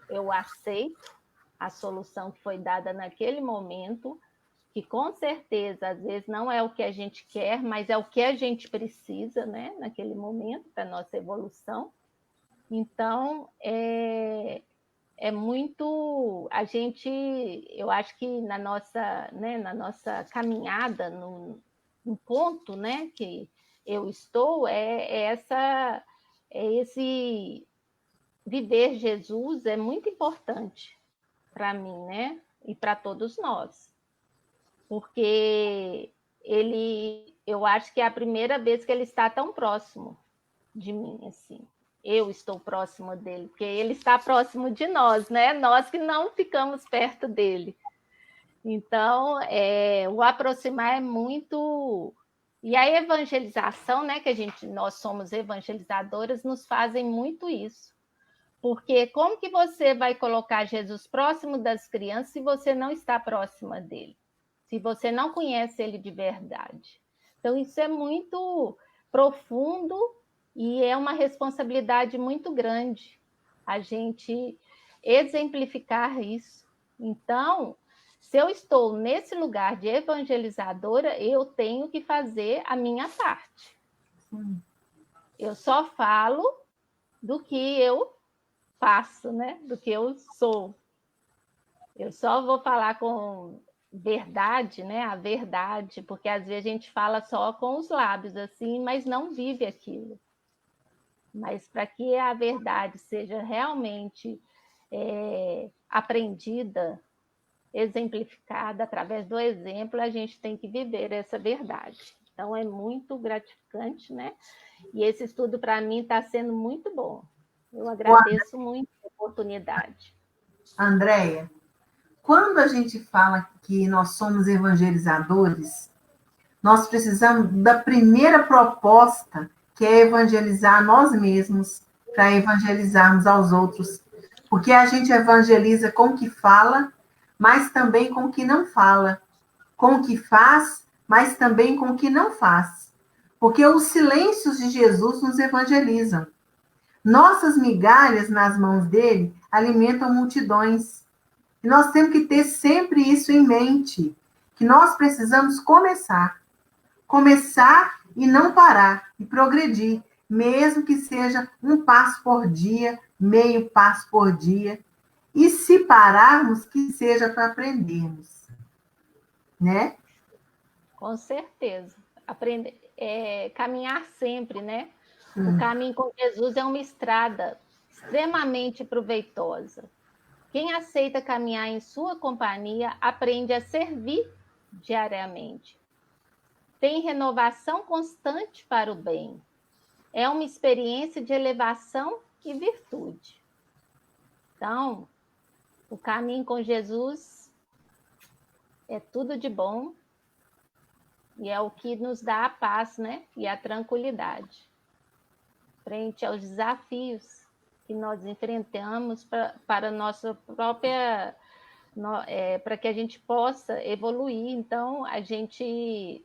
eu aceito a solução que foi dada naquele momento, que com certeza, às vezes, não é o que a gente quer, mas é o que a gente precisa, né, naquele momento, para a nossa evolução. Então, é muito... eu acho que na nossa caminhada, no ponto, né, que eu estou, esse viver Jesus é muito importante para mim, né, e para todos nós, porque eu acho que é a primeira vez que ele está tão próximo de mim, assim. Eu estou próximo dele, porque ele está próximo de nós, né? Nós que não ficamos perto dele. Então, o aproximar é muito... E a evangelização, né, nós somos evangelizadoras, nos fazem muito isso. Porque como que você vai colocar Jesus próximo das crianças se você não está próxima dele? Se você não conhece ele de verdade? Então, isso é muito profundo e é uma responsabilidade muito grande a gente exemplificar isso. Então, se eu estou nesse lugar de evangelizadora, eu tenho que fazer a minha parte. Eu só falo do que eu faço, né? Do que eu sou. Eu só vou falar com verdade, né? A verdade, porque às vezes a gente fala só com os lábios, assim, mas não vive aquilo. Mas para que a verdade seja realmente aprendida, exemplificada através do exemplo, a gente tem que viver essa verdade. Então, é muito gratificante, né? E esse estudo, para mim, está sendo muito bom. Eu agradeço muito a oportunidade. Andréia, quando a gente fala que nós somos evangelizadores, nós precisamos da primeira proposta, que é evangelizar nós mesmos, para evangelizarmos aos outros. Porque a gente evangeliza com o que fala, mas também com o que não fala. Com o que faz, mas também com o que não faz. Porque os silêncios de Jesus nos evangelizam. Nossas migalhas nas mãos dele alimentam multidões. E nós temos que ter sempre isso em mente, que nós precisamos começar e não parar, e progredir, mesmo que seja um passo por dia, meio passo por dia, e se pararmos, que seja para aprendermos, né? Com certeza. Caminhar sempre, né? O caminho com Jesus é uma estrada extremamente proveitosa. Quem aceita caminhar em sua companhia aprende a servir diariamente. Tem renovação constante para o bem. É uma experiência de elevação e virtude. Então, o caminho com Jesus é tudo de bom e é o que nos dá a paz, né? E a tranquilidade frente aos desafios que nós enfrentamos para a nossa própria... para que a gente possa evoluir. Então, a gente...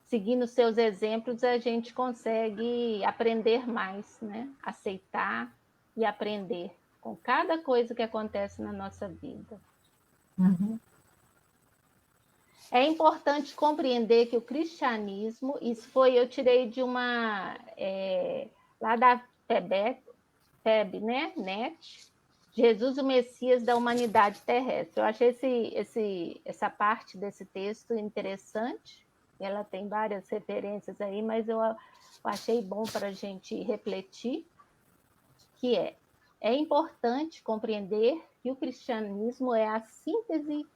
seguindo seus exemplos, a gente consegue aprender mais, né? Aceitar e aprender com cada coisa que acontece na nossa vida. É importante compreender que o cristianismo, eu tirei de uma... lá da FEB, né? NET, Jesus, o Messias da humanidade terrestre. Eu achei essa parte desse texto interessante. Ela tem várias referências aí, mas eu achei bom para a gente refletir, que é importante compreender que o cristianismo é a síntese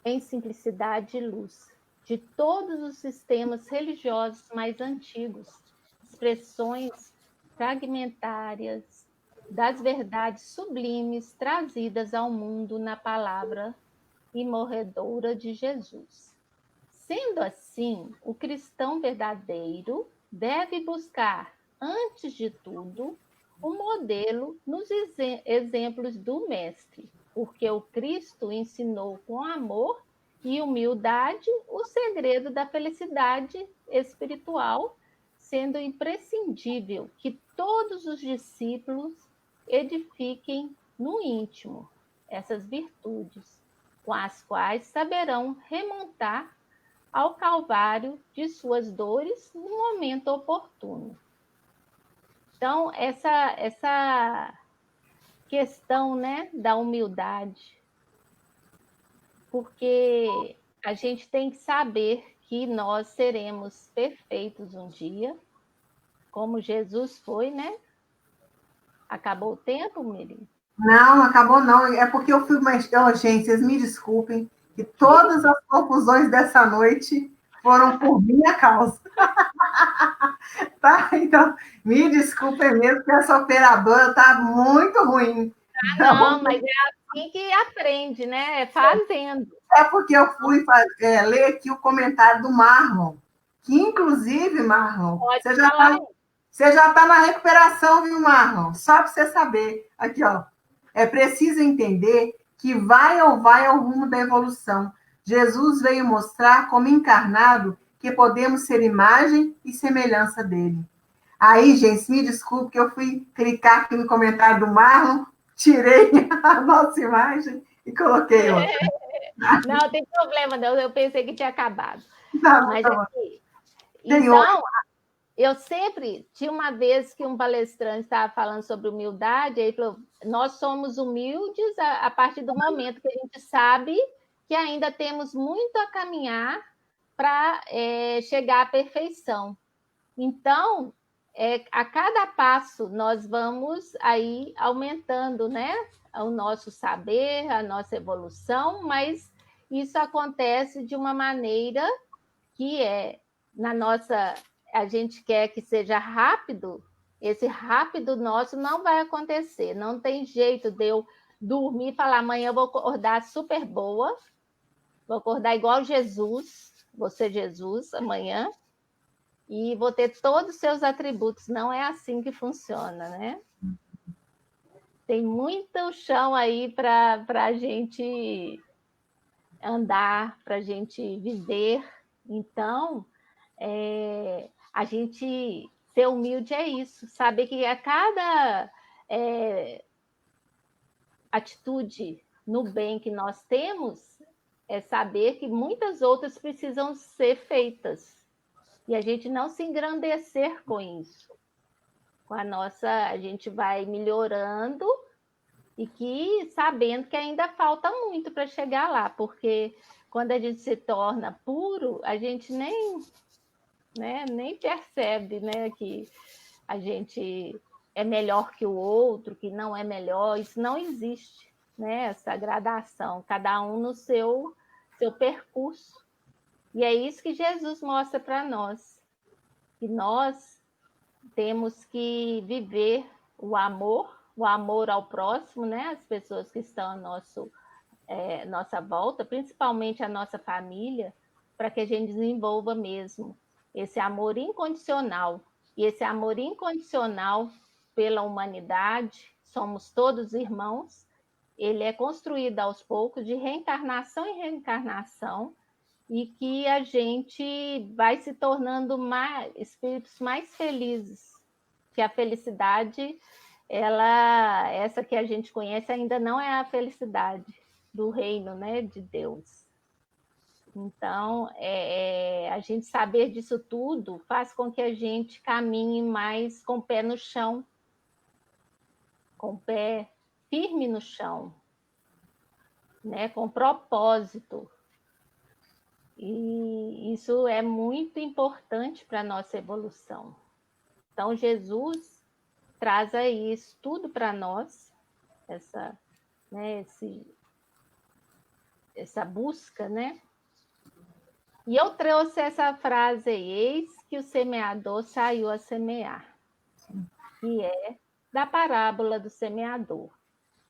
em simplicidade e luz de todos os sistemas religiosos mais antigos, expressões fragmentárias das verdades sublimes trazidas ao mundo na palavra imorredora de Jesus. Sendo assim, o cristão verdadeiro deve buscar, antes de tudo, o modelo nos exemplos do Mestre, porque o Cristo ensinou com amor e humildade o segredo da felicidade espiritual, sendo imprescindível que todos os discípulos edifiquem no íntimo essas virtudes, com as quais saberão remontar ao calvário de suas dores no momento oportuno. Então, essa questão, né, da humildade, porque a gente tem que saber que nós seremos perfeitos um dia, como Jesus foi, né? Acabou o tempo, Miri? Não, acabou não. É porque eu fui mais. Oh, gente, vocês me desculpem, que todas as confusões dessa noite foram por minha causa. Tá? Então, me desculpem mesmo, que essa operadora está muito ruim. Não, mas é assim que aprende, né? É fazendo. É porque eu fui ler aqui o comentário do Marlon, que inclusive, Marlon, Pode você já falar. está na recuperação, viu, Marlon? Só para você saber. Aqui, ó. É preciso entender que vai ao rumo da evolução. Jesus veio mostrar como encarnado que podemos ser imagem e semelhança dele. Aí, gente, me desculpe que eu fui clicar aqui no comentário do Marlon, tirei a nossa imagem e coloquei outra. Não, tem problema, não. Eu pensei que tinha acabado. Tá, Mas tá aqui. Então, eu sempre tinha uma vez que um palestrante estava falando sobre humildade, aí ele falou: nós somos humildes a partir do momento que a gente sabe que ainda temos muito a caminhar para chegar à perfeição. Então, a cada passo nós vamos aí aumentando, né, o nosso saber, a nossa evolução, mas isso acontece de uma maneira que na nossa, a gente quer que seja rápido, esse rápido nosso não vai acontecer, não tem jeito de eu dormir e falar: amanhã eu vou acordar super boa, vou acordar igual Jesus, vou ser Jesus amanhã, e vou ter todos os seus atributos. Não é assim que funciona, né? Tem muito chão aí para a gente andar, para a gente viver. Então, a gente ser humilde é isso, saber que a cada atitude no bem que nós temos, é saber que muitas outras precisam ser feitas. E a gente não se engrandecer com isso. Com a gente vai melhorando e que sabendo que ainda falta muito para chegar lá, porque quando a gente se torna puro, a gente nem percebe, né, que a gente é melhor que o outro, que não é melhor. Isso não existe, né, essa gradação, cada um no seu percurso. E é isso que Jesus mostra para nós, que nós temos que viver o amor ao próximo, né, as pessoas que estão à nossa volta, principalmente a nossa família, para que a gente desenvolva mesmo esse amor incondicional. E esse amor incondicional pela humanidade, somos todos irmãos, ele é construído aos poucos, de reencarnação em reencarnação, e que a gente vai se tornando espíritos mais felizes, que a felicidade, essa que a gente conhece, ainda não é a felicidade do reino, né, de Deus. Então, a gente saber disso tudo faz com que a gente caminhe mais com o pé no chão, com o pé firme no chão, né, com propósito. E isso é muito importante para a nossa evolução. Então, Jesus traz aí isso tudo para nós, essa busca, né? E eu trouxe essa frase aí, eis que o semeador saiu a semear, que é da parábola do semeador.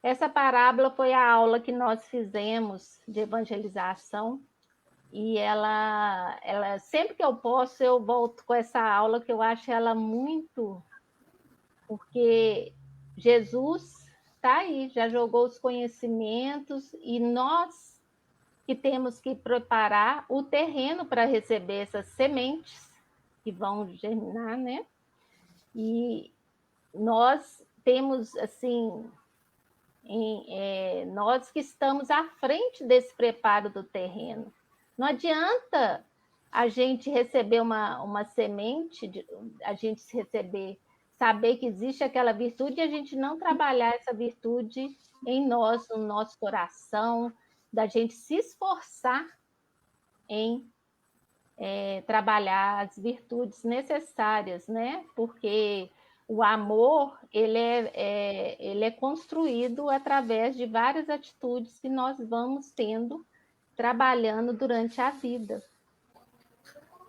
Essa parábola foi a aula que nós fizemos de evangelização, e ela sempre que eu posso, eu volto com essa aula, que eu acho ela muito... Porque Jesus está aí, já jogou os conhecimentos, e nós que temos que preparar o terreno para receber essas sementes que vão germinar, né? E nós temos, assim, nós que estamos à frente desse preparo do terreno. Não adianta a gente receber uma semente, a gente receber, saber que existe aquela virtude e a gente não trabalhar essa virtude em nós, no nosso coração, da gente se esforçar em trabalhar as virtudes necessárias, né? Porque o amor ele é construído através de várias atitudes que nós vamos tendo, trabalhando durante a vida.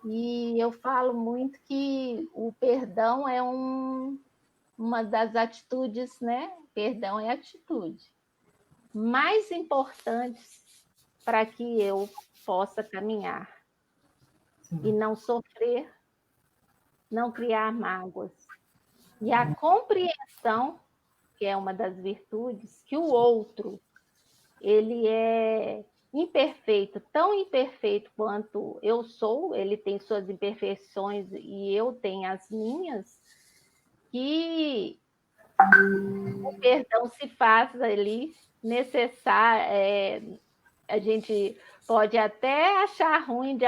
E eu falo muito que o perdão é uma das atitudes, né? Perdão é atitude mais importantes para que eu possa caminhar. Sim. E não sofrer, não criar mágoas. E a compreensão, que é uma das virtudes, que o outro, ele é imperfeito, tão imperfeito quanto eu sou, ele tem suas imperfeições e eu tenho as minhas, que o perdão se faz ali necessário. A gente pode até achar ruim de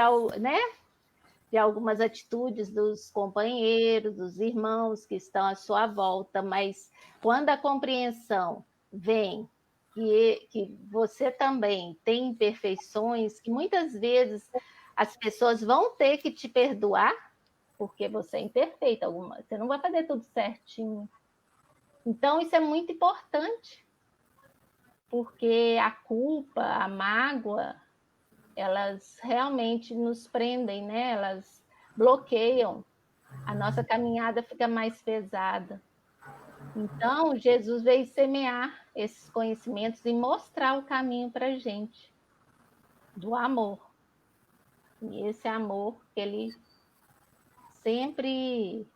algumas atitudes dos companheiros, dos irmãos que estão à sua volta, mas quando a compreensão vem que você também tem imperfeições, que muitas vezes as pessoas vão ter que te perdoar, porque você é imperfeita, você não vai fazer tudo certinho. Então, isso é muito importante, porque a culpa, a mágoa, elas realmente nos prendem, né? Elas bloqueiam, a nossa caminhada fica mais pesada. Então, Jesus veio semear esses conhecimentos e mostrar o caminho para a gente, do amor. E esse amor que ele sempre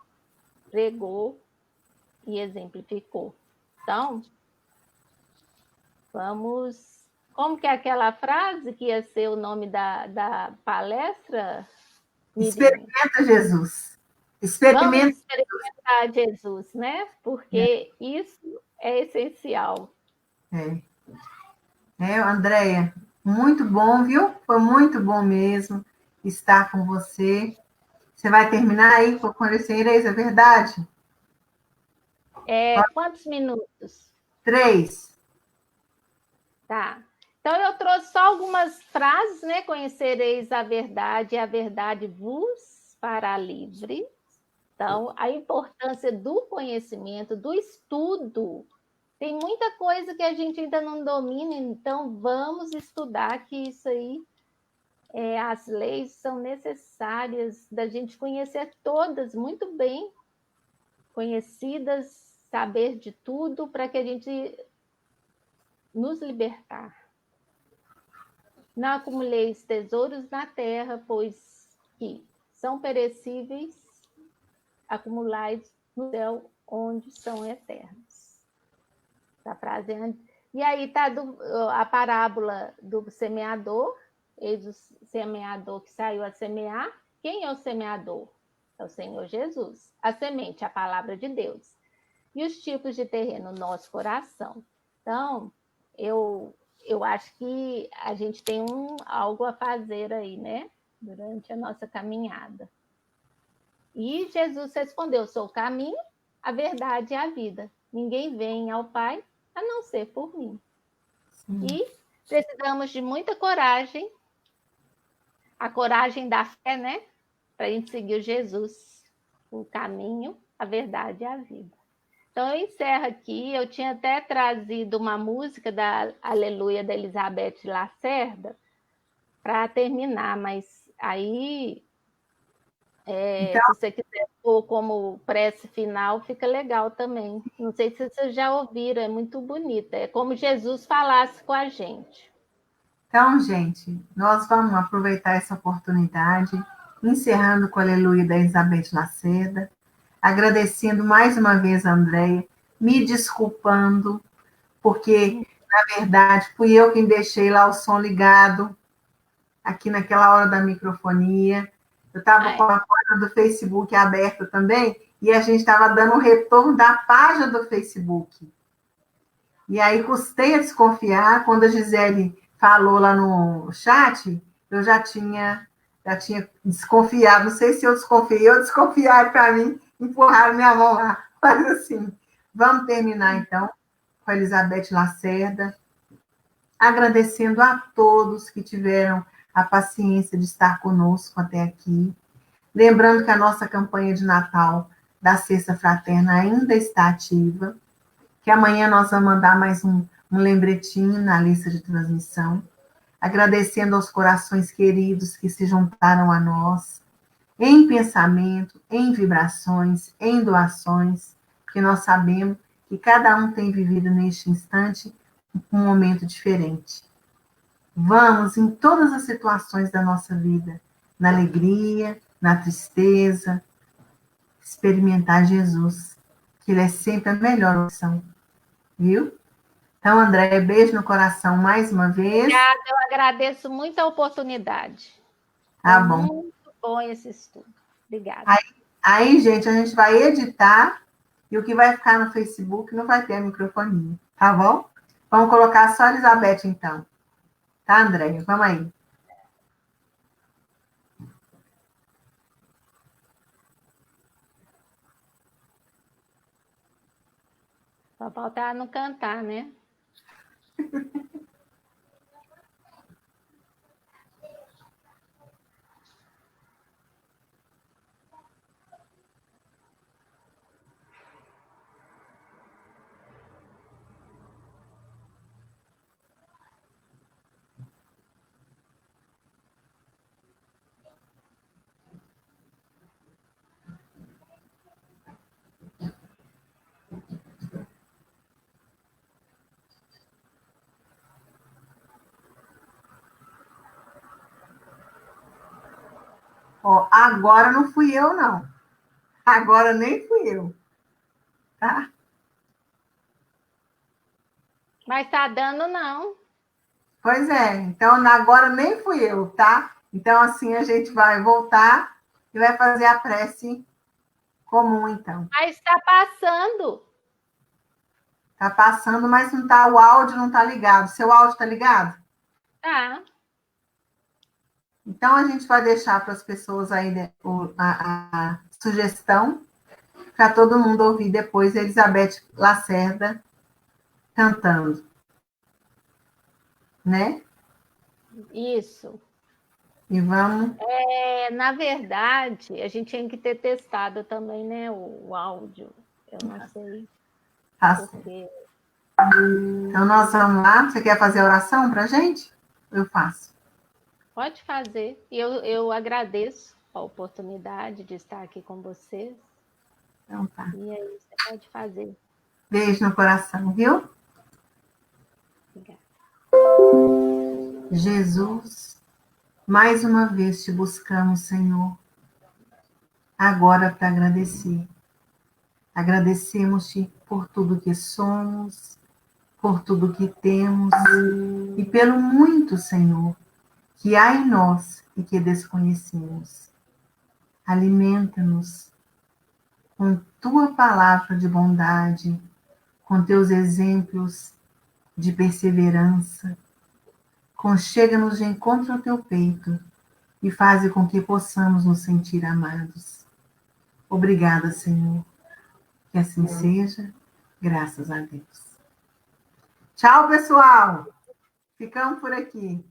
pregou e exemplificou. Então, vamos... Como que é aquela frase que ia ser o nome da palestra? Experimenta Jesus. Vamos experimentar Jesus, né? Porque isso é essencial. Andréia, muito bom, viu? Foi muito bom mesmo estar com você. Você vai terminar aí com Conhecereis a Verdade? Quantos minutos? 3. Tá. Então, eu trouxe só algumas frases, né? Conhecereis a verdade vos fará livre. Então, a importância do conhecimento, do estudo. Tem muita coisa que a gente ainda não domina, então vamos estudar, que isso aí, as leis são necessárias da gente conhecer todas muito bem, conhecidas, saber de tudo, para que a gente nos libertar. Não acumuleis tesouros na terra, pois que são perecíveis, acumulais no céu, onde são eternos. Essa frase é... E aí está a parábola do semeador, eis o semeador que saiu a semear. Quem é o semeador? É o Senhor Jesus. A semente, a palavra de Deus. E os tipos de terreno, nosso coração. Então, eu acho que a gente tem algo a fazer aí, né? Durante a nossa caminhada. E Jesus respondeu: sou o caminho, a verdade e a vida. Ninguém vem ao Pai a não ser por mim. Sim. E precisamos de muita coragem, a coragem da fé, né? Para a gente seguir Jesus, o caminho, a verdade e a vida. Então, eu encerro aqui. Eu tinha até trazido uma música da Aleluia, da Elizabeth Lacerda, para terminar, mas aí, Então, se você quiser pôr como prece final, fica legal também. Não sei se vocês já ouviram, é muito bonita. É como Jesus falasse com a gente. então, gente, nós vamos aproveitar essa oportunidade, encerrando com a Aleluia da Elizabeth Lacerda, agradecendo mais uma vez a Andréia, me desculpando, porque, na verdade, fui eu quem deixei lá o som ligado, aqui naquela hora da microfonia. Eu estava com a página do Facebook aberta também, e a gente estava dando um retorno da página do Facebook. E aí custei a desconfiar, quando a Gisele falou lá no chat, eu já tinha desconfiado, não sei se eu desconfiei, ou desconfiaram para mim, empurraram minha mão lá. Mas assim, vamos terminar então com a Elizabeth Lacerda, agradecendo a todos que tiveram a paciência de estar conosco até aqui. Lembrando que a nossa campanha de Natal da Cesta Fraterna ainda está ativa, que amanhã nós vamos mandar mais um lembretinho na lista de transmissão, agradecendo aos corações queridos que se juntaram a nós, em pensamento, em vibrações, em doações, porque nós sabemos que cada um tem vivido neste instante um momento diferente. Vamos, em todas as situações da nossa vida, na alegria, na tristeza, experimentar Jesus, que Ele é sempre a melhor opção. Viu? Então, André, beijo no coração mais uma vez. Obrigada, eu agradeço muito a oportunidade. Tá Foi bom. muito bom esse estudo. Obrigada. Aí, gente, a gente vai editar e o que vai ficar no Facebook não vai ter a microfonia, tá bom? Vamos colocar só a Elizabeth, então. Tá, André? Vamos aí. Só faltar não cantar, né? Ó, agora não fui eu, não. Agora nem fui eu. Tá? Mas tá dando, não. Pois é. Então, agora nem fui eu, tá? Então, assim, a gente vai voltar e vai fazer a prece comum, então. Mas está passando. Tá passando, mas não tá, o áudio não tá ligado. Seu áudio tá ligado? Tá. Então, a gente vai deixar para as pessoas aí a sugestão para todo mundo ouvir depois a Elizabeth Lacerda cantando. Né? Isso. E vamos... Na verdade, a gente tinha que ter testado também, né, o áudio. Eu não sei porque... Então, nós vamos lá. Você quer fazer a oração para a gente? Eu faço. Pode fazer. E eu agradeço a oportunidade de estar aqui com vocês. Então, tá. E aí, você pode fazer. Beijo no coração, viu? Obrigada. Jesus, mais uma vez te buscamos, Senhor, agora para agradecer. Agradecemos-te por tudo que somos, por tudo que temos e pelo muito, Senhor, que há em nós e que desconhecemos. Alimenta-nos com tua palavra de bondade, com teus exemplos de perseverança. Conchega-nos de encontro ao teu peito e faze com que possamos nos sentir amados. Obrigada, Senhor. Que assim seja, graças a Deus. Tchau, pessoal. Ficamos por aqui.